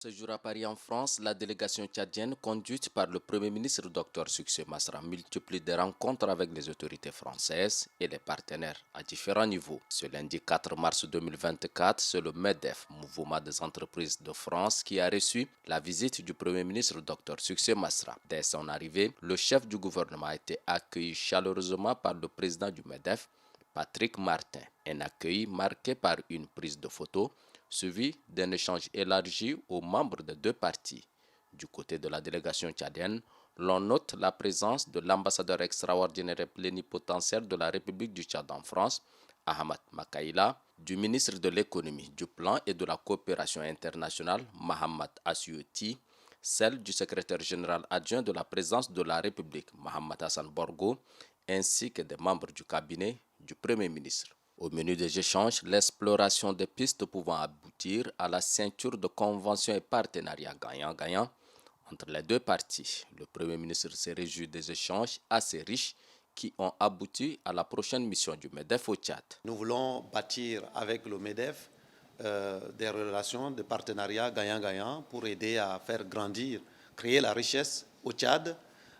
Séjour à Paris en France, la délégation tchadienne conduite par le Premier ministre Dr Succès Masra multiplie des rencontres avec les autorités françaises et les partenaires à différents niveaux. Ce lundi 4 mars 2024, c'est le MEDEF, Mouvement des entreprises de France, qui a reçu la visite du Premier ministre Dr Succès Masra. Dès son arrivée, le chef du gouvernement a été accueilli chaleureusement par le président du MEDEF, Patrick Martin. Un accueil marqué par une prise de photo suivi d'un échange élargi aux membres des deux parties. Du côté de la délégation tchadienne, l'on note la présence de l'ambassadeur extraordinaire et plénipotentiaire de la République du Tchad en France, Ahmad Makaïla, du ministre de l'économie, du plan et de la coopération internationale, Mohamed Asyouti, celle du secrétaire général adjoint de la présidence de la République, Mohamed Hassan Borgo, ainsi que des membres du cabinet du Premier ministre. Au menu des échanges, l'exploration des pistes pouvant aboutir à la ceinture de conventions et partenariats gagnant-gagnant entre les deux parties. Le Premier ministre s'est réjoui des échanges assez riches qui ont abouti à la prochaine mission du MEDEF au Tchad. Nous voulons bâtir avec le MEDEF des relations de partenariat gagnant-gagnant pour aider à faire grandir, créer la richesse au Tchad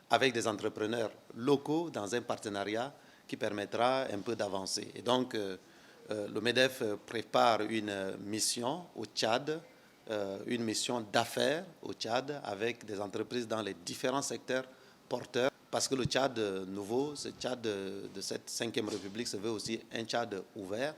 avec des entrepreneurs locaux dans un partenariat qui permettra un peu d'avancer. Et donc, le MEDEF prépare une mission au Tchad, une mission d'affaires au Tchad avec des entreprises dans les différents secteurs porteurs. Parce que le Tchad nouveau, ce Tchad de cette 5e République se veut aussi un Tchad ouvert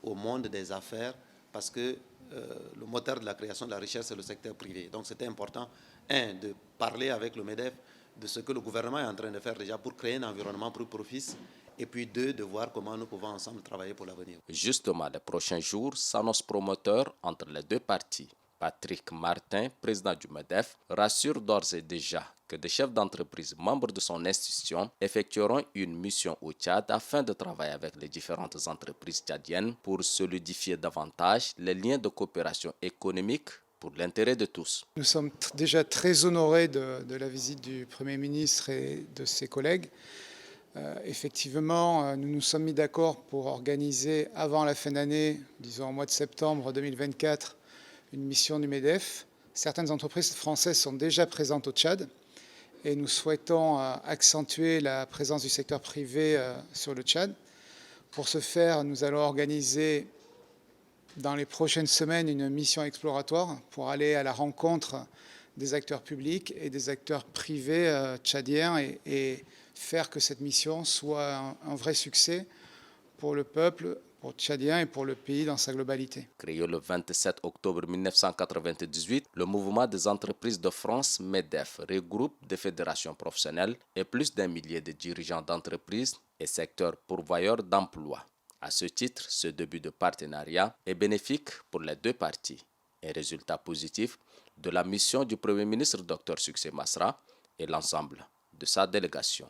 au monde des affaires parce que le moteur de la création de la richesse, c'est le secteur privé. Donc c'était important, de parler avec le MEDEF de ce que le gouvernement est en train de faire déjà pour créer un environnement plus propice et puis de voir comment nous pouvons ensemble travailler pour l'avenir. Justement, les prochains jours s'annoncent promoteurs entre les deux parties. Patrick Martin, président du MEDEF, rassure d'ores et déjà que des chefs d'entreprise membres de son institution effectueront une mission au Tchad afin de travailler avec les différentes entreprises tchadiennes pour solidifier davantage les liens de coopération économique pour l'intérêt de tous. Nous sommes déjà très honorés de la visite du Premier ministre et de ses collègues. Effectivement, nous nous sommes mis d'accord pour organiser avant la fin d'année, disons au mois de septembre 2024, une mission du MEDEF. Certaines entreprises françaises sont déjà présentes au Tchad et nous souhaitons accentuer la présence du secteur privé sur le Tchad. Pour ce faire, nous allons organiser dans les prochaines semaines une mission exploratoire pour aller à la rencontre des acteurs publics et des acteurs privés tchadiens et faire que cette mission soit un vrai succès pour le peuple, pour le Tchadien et pour le pays dans sa globalité. Créé le 27 octobre 1998, le mouvement des entreprises de France, MEDEF, regroupe des fédérations professionnelles et plus d'un millier de dirigeants d'entreprises et secteurs pourvoyeurs d'emplois. À ce titre, ce début de partenariat est bénéfique pour les deux parties. Un résultat positif de la mission du Premier ministre Dr Succès Masra et l'ensemble de sa délégation.